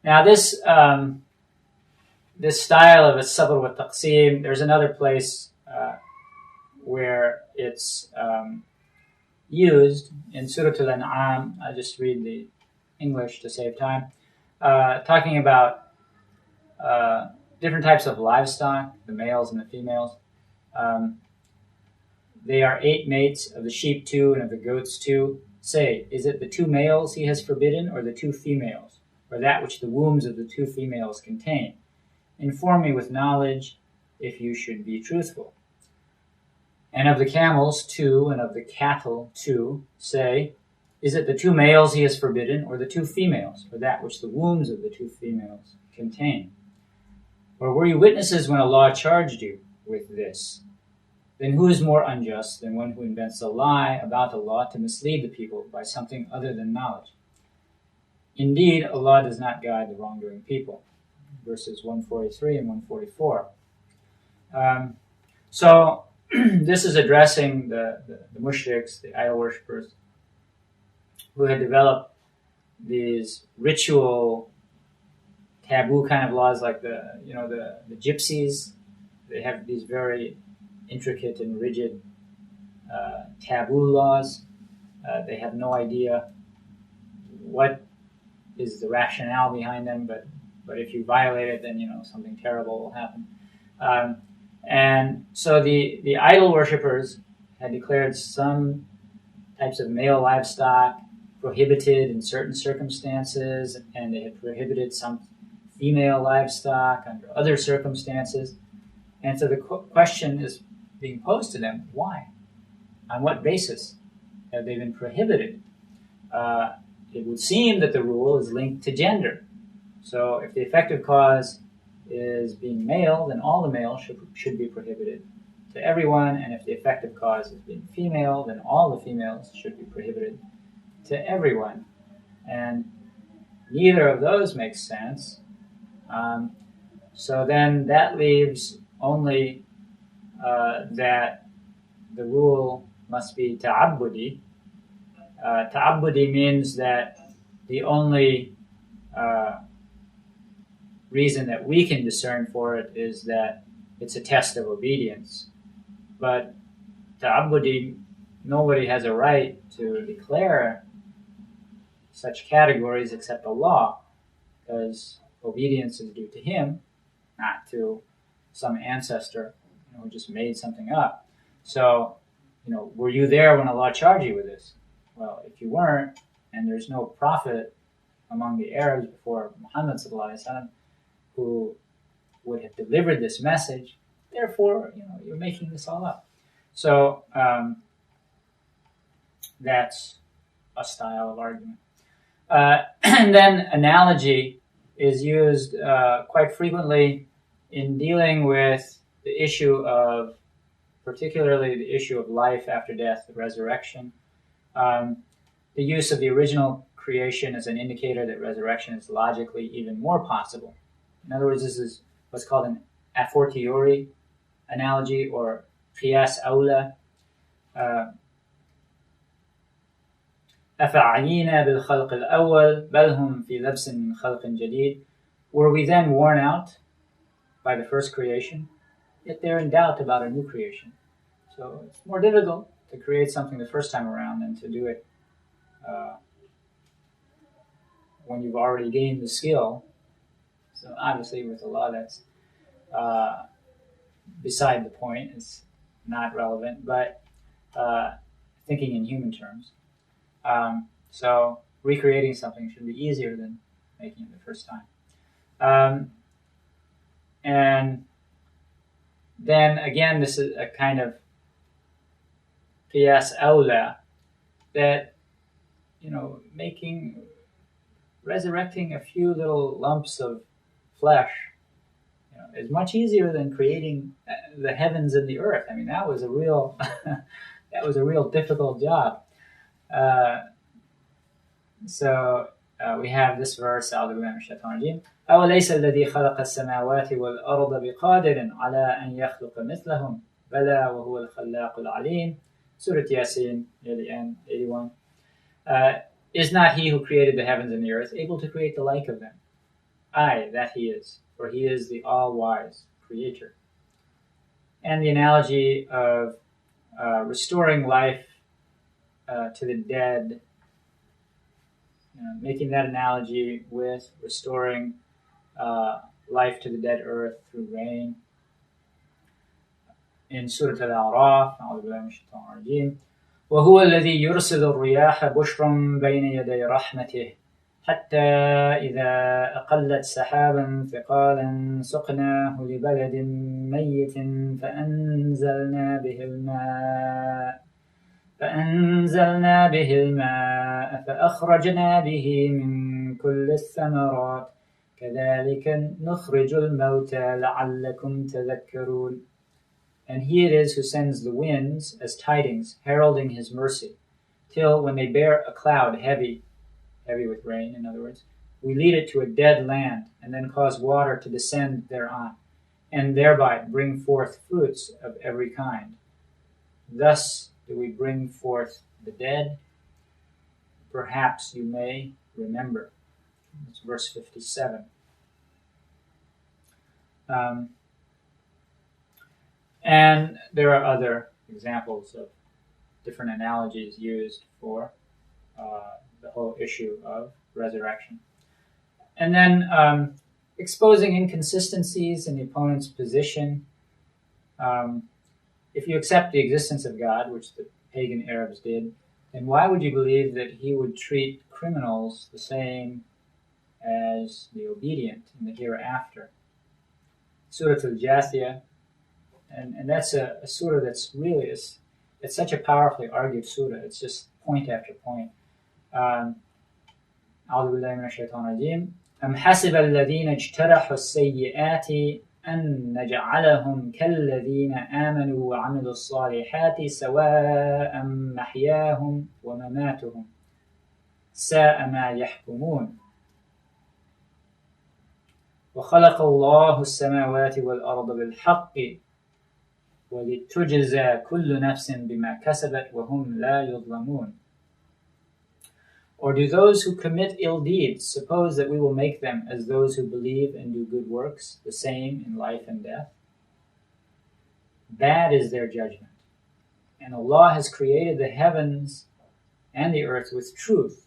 Now this style of as-sabr wa taqsim, there's another place where it's used in Surah Al-An'am. I'll just read the English to save time. Talking about different types of livestock, the males and the females. They are 8 mates, of the sheep 2 and of the goats 2. Say, is it the 2 males he has forbidden, or the 2 females, or that which the wombs of the 2 females contain? Inform me with knowledge, if you should be truthful. And of the camels 2 and of the cattle 2, say, is it the 2 males he has forbidden, or the 2 females, or that which the wombs of the 2 females contain? Or were you witnesses when Allah charged you with this? Then who is more unjust than one who invents a lie about Allah to mislead the people by something other than knowledge? Indeed, Allah does not guide the wrongdoing people. Verses 143 and 144. So this is addressing the mushriks, the idol worshippers, who had developed these ritual, taboo kind of laws, like the gypsies. They have these very intricate and rigid taboo laws. They have no idea what is the rationale behind them, but if you violate it, then something terrible will happen. And so the idol worshippers had declared some types of male livestock prohibited in certain circumstances, and they had prohibited some female livestock under other circumstances. And so the question is being posed to them: why? On what basis have they been prohibited? It would seem that the rule is linked to gender. So if the effective cause is being male, then all the males should be prohibited to everyone. And if the effective cause is being female, then all the females should be prohibited to everyone. And neither of those makes sense. So then that leaves only that the rule must be ta'abbudi. Ta'abbudi means that the only reason that we can discern for it is that it's a test of obedience. But ta'abbudi, nobody has a right to declare such categories except Allah, because obedience is due to Him, not to some ancestor who just made something up. So, were you there when Allah charged you with this? Well, if you weren't, and there's no prophet among the Arabs before Muhammad ﷺ who would have delivered this message, therefore, you're making this all up. So that's a style of argument. And then analogy is used quite frequently in dealing with the issue of, particularly the issue of life after death, the resurrection. The use of the original creation as an indicator that resurrection is logically even more possible. In other words, this is what's called an a fortiori analogy, or qiyas awla. أفعينا بالخلق الأول بل هم في لبس من خلق جديد. Were we then worn out by the first creation? Yet they're in doubt about a new creation. So it's more difficult to create something the first time around than to do it when you've already gained the skill. So obviously with Allah, that's beside the point. It's not relevant, but thinking in human terms. So recreating something should be easier than making it the first time. And then again, this is a kind of qiyas awla, that resurrecting a few little lumps of flesh is much easier than creating the heavens and the earth. I mean, that was a real difficult job. So we have this verse, أعوذ بالله من الشيطان الرجيم أوليس الذي خلق السماوات والأرض بقادر على أن يخلق مثلهم بلى وهو الخلاق العليم. Surah Yasin, near the end, 81. Is not he who created the heavens and the earth able to create the like of them? Aye, that he is, for he is the all-wise creator. And the analogy of restoring life to the dead, making that analogy with restoring life to the dead earth through rain. In Surah Al-A'raf, أعوذ بالله من الشيطان الرجيم وهو الذي يرسل الرياح بشرا بين يدي رحمته حتى إذا أقلت سحابا ثقالا سقناه لبلد ميت فأنزلنا به الماء فأخرجنا به من كل الثمرات كذلك نخرج الموتى لعلكم تذكرون. And he it is who sends the winds as tidings, heralding his mercy, till when they bear a cloud heavy with rain, in other words, we lead it to a dead land, and then cause water to descend thereon, and thereby bring forth fruits of every kind. Thus do we bring forth the dead. Perhaps you may remember. That's verse 57. And there are other examples of different analogies used for the whole issue of resurrection. And then exposing inconsistencies in the opponent's position. If you accept the existence of God, which the pagan Arabs did, then why would you believe that he would treat criminals the same as the obedient in the hereafter? Surah Al-Jathiyah, and that's a surah that's really, it's such a powerfully argued surah. It's just point after point. أعوذ بالله من الشيطان الرجيم أم حسب الذين اجترحوا السيئات أن نجعلهم كالذين آمنوا وعملوا الصالحات سواء محياهم ومماتهم ساء ما يحكمون وخلق الله السماوات والأرض بالحق ولتجزى كل نفس بما كسبت وهم لا يظلمون. Or do those who commit ill deeds suppose that we will make them as those who believe and do good works, the same in life and death? Bad is their judgment. And Allah has created the heavens and the earth with truth,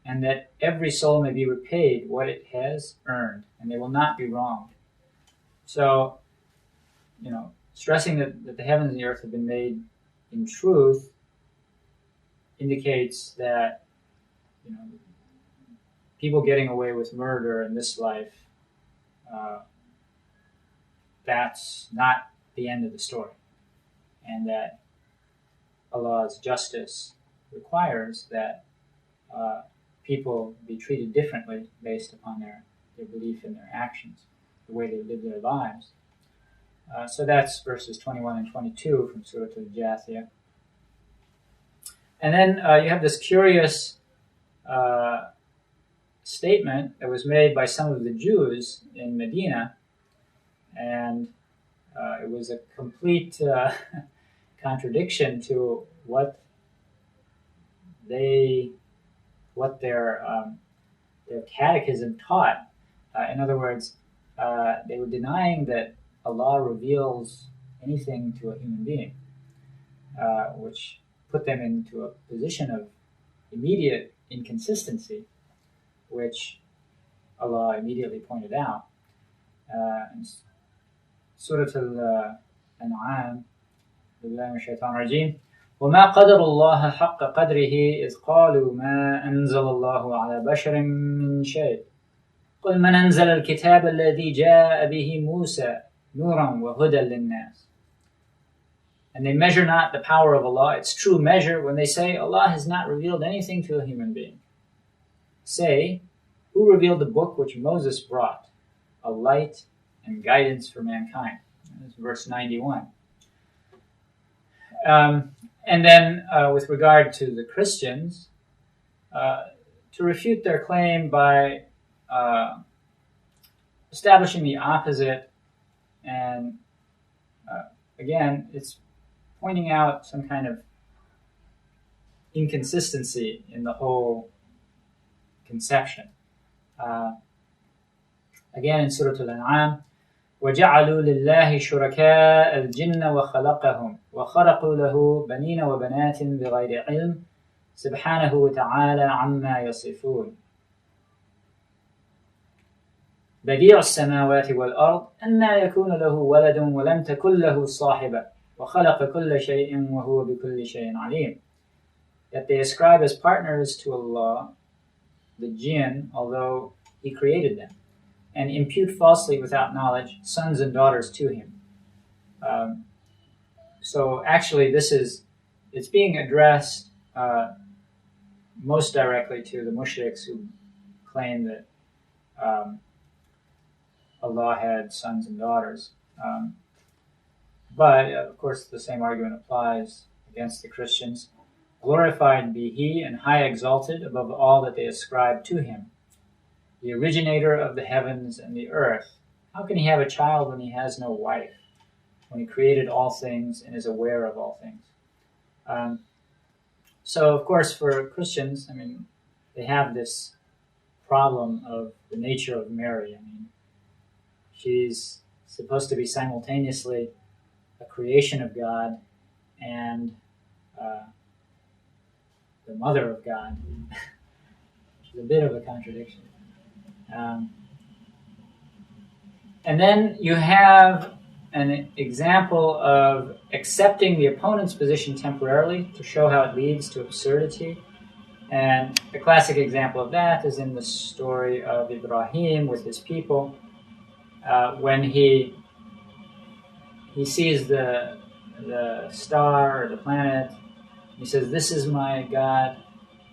and that every soul may be repaid what it has earned, and they will not be wronged. So, stressing that the heavens and the earth have been made in truth indicates that people getting away with murder in this life, that's not the end of the story. And that Allah's justice requires that people be treated differently based upon their belief in their actions, the way they live their lives. So that's verses 21 and 22 from Surah Al-Jathiyah. And then you have this curious statement that was made by some of the Jews in Medina, and it was a complete contradiction to what their catechism taught. In other words, they were denying that Allah reveals anything to a human being, which put them into a position of immediate inconsistency, which Allah immediately pointed out. In Surah Al-An'am, بالله من الشيطان الرجيم وما قدر الله حق قدره إذ قالوا ما أنزل الله على بشر من شيء قل من أنزل الكتاب الذي جاء به موسى نورا وهدى للناس. And they measure not the power of Allah, its true measure, when they say Allah has not revealed anything to a human being. Say, who revealed the book which Moses brought, a light and guidance for mankind? That's verse 91. And then with regard to the Christians, to refute their claim by establishing the opposite, and again, it's pointing out some kind of inconsistency in the whole conception. Again in Surah Al-An'am, وَجَعَلُوا لِلَّهِ شُرَكَاءَ الْجِنَّ وَخَلَقَهُمْ وَخَرَقُوا لَهُ بَنِينَ وَبَنَاتٍ بِغَيْرِ عِلْمٍ سُبْحَانَهُ وَتَعَالَى عَمَّا يَصِفُونَ بَدِيعُ السَّمَاوَاتِ وَالْأَرْضِ أَنَّى يَكُونُ لَهُ وَلَدٌ وَلَمْ تَكُنْ لَهُ صَاحِبَةٌ وَخَلَقَ كُلَّ شَيْءٍ وَهُوَ بِكُلِّ شَيْءٍ عَلِيمٌ. That they ascribe as partners to Allah the jinn, although He created them, and impute falsely without knowledge sons and daughters to Him. So actually it's being addressed most directly to the mushriks who claim that Allah had sons and daughters. But of course the same argument applies against the Christians. Glorified be He and high exalted above all that they ascribe to Him, the originator of the heavens and the earth. How can He have a child when He has no wife, when He created all things and is aware of all things? So of course for Christians, they have this problem of the nature of Mary. She's supposed to be simultaneously a creation of God and the mother of God. Which is a bit of a contradiction. And then you have an example of accepting the opponent's position temporarily to show how it leads to absurdity. And the classic example of that is in the story of Ibrahim with his people. When he sees the star or the planet, he says, "This is my God,"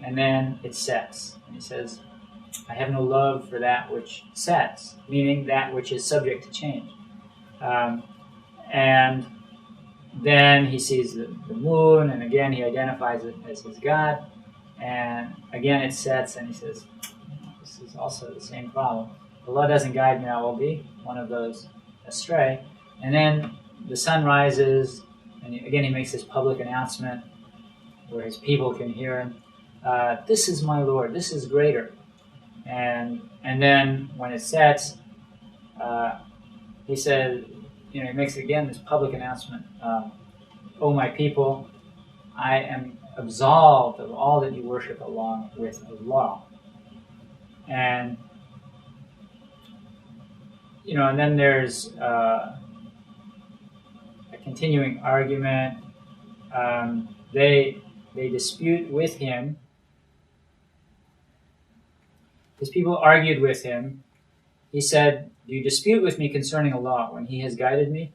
and then it sets. And he says, "I have no love for that which sets," meaning that which is subject to change. And then he sees the moon, and again he identifies it as his God, and again it sets, and he says, "This is also the same problem. Allah doesn't guide me, I will be one of those astray." And then the sun rises, and again he makes this public announcement where his people can hear him. "This is my Lord, this is greater." And then when it sets, he says, he makes again this public announcement, "O my people, I am absolved of all that you worship along with Allah." And and then there's a continuing argument. They dispute with him. His people argued with him. He said, "Do you dispute with me concerning Allah when He has guided me?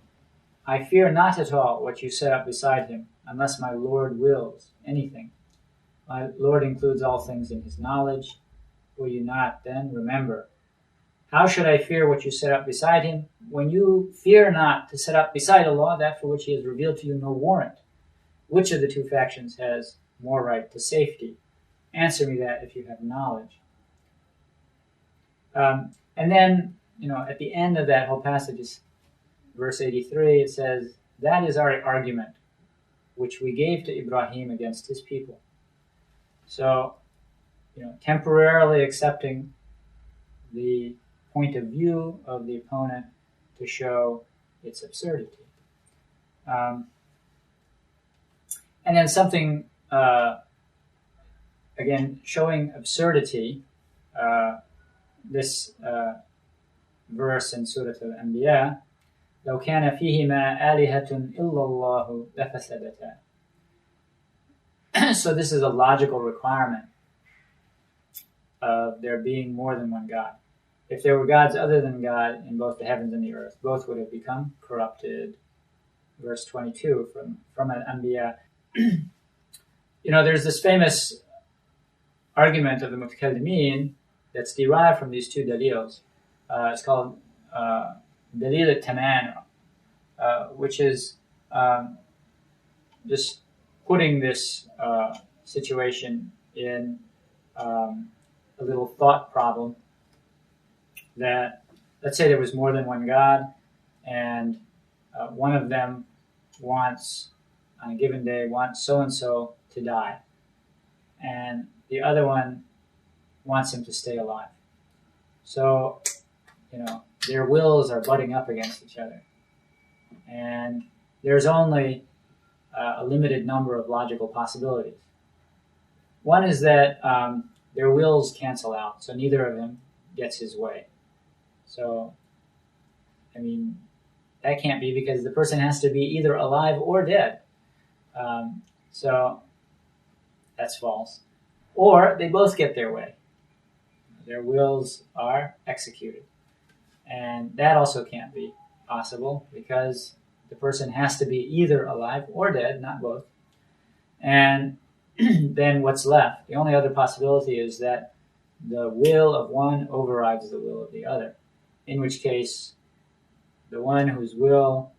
I fear not at all what you set up beside Him, unless my Lord wills anything. My Lord includes all things in His knowledge. Will you not then remember? How should I fear what you set up beside Him, when you fear not to set up beside Allah that for which He has revealed to you no warrant? Which of the two factions has more right to safety? Answer me that if you have knowledge." And then, at the end of that whole passage, verse 83, it says, "That is our argument, which we gave to Ibrahim against his people." So, temporarily accepting the point of view of the opponent to show its absurdity. And then something, again, showing absurdity, this verse in Surah Al-Anbiya, لو كان فيهما آلهة إلا الله لفسدتا. So this is a logical requirement of there being more than one God. If there were gods other than God in both the heavens and the earth, both would have become corrupted. Verse 22 from Al-Anbiya. There's this famous argument of the Mutakallimin that's derived from these two dalils. It's called Dalil al-Taman, which is just putting this situation in a little thought problem that, let's say there was more than one God, and one of them wants, on a given day, wants so-and-so to die, and the other one wants him to stay alive. So their wills are butting up against each other, and there's only a limited number of logical possibilities. One is that their wills cancel out, so neither of them gets his way. So, I mean, that can't be, because the person has to be either alive or dead. So that's false. Or they both get their way. Their wills are executed. And that also can't be possible, because the person has to be either alive or dead, not both. And then what's left? The only other possibility is that the will of one overrides the will of the other, in which case the one whose will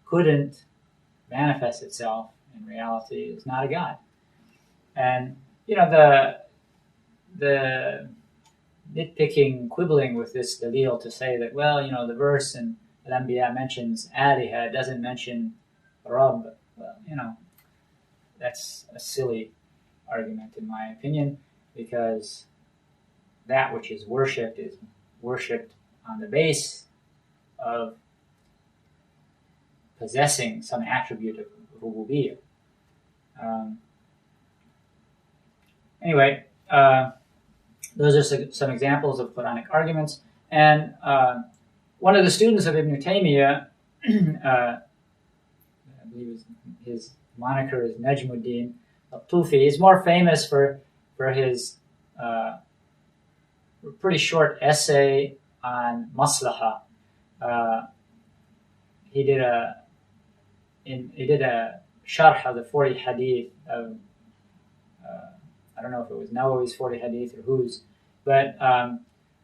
couldn't manifest itself in reality is not a god. And the nitpicking, quibbling with this dalil to say that, well, the verse in Al-Anbiya mentions Aliha, doesn't mention Rabb. Well, that's a silly argument in my opinion, because that which is worshipped on the base of possessing some attribute of rububiyyah. Anyway, those are some examples of Quranic arguments. And one of the students of Ibn Taymiyyah, I believe his moniker is Najmuddin al-Tufi. He's more famous for his pretty short essay on maslaha. He did a sharh of the 40 hadith of, I don't know if it was Nawawi's 40 hadith or whose, but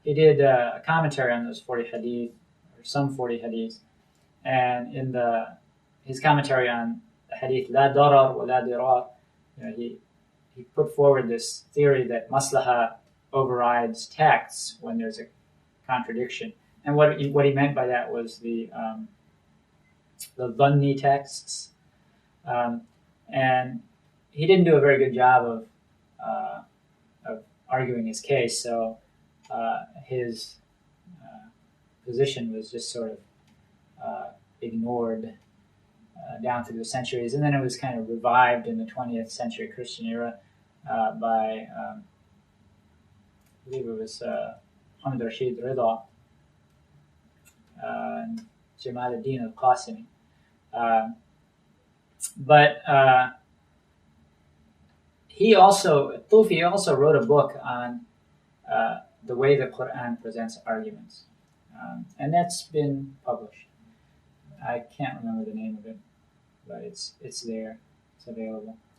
he did a commentary on those 40 hadith, or some 40 hadiths. And in his commentary on the hadith La darar wa la dirar, he put forward this theory that maslaha overrides texts when there's a contradiction. And what he meant by that was the dhanni texts. And he didn't do a very good job of arguing his case, so his position was just sort of ignored down through the centuries, and then it was kind of revived in the 20th century Christian era by, I believe it was Hamid Rashid Rida and Jamal ad-Din al-Qasimi. But Tufi also wrote a book on the way the Quran presents arguments, and that's been published. I can't remember the name of it, but it's there. It's available.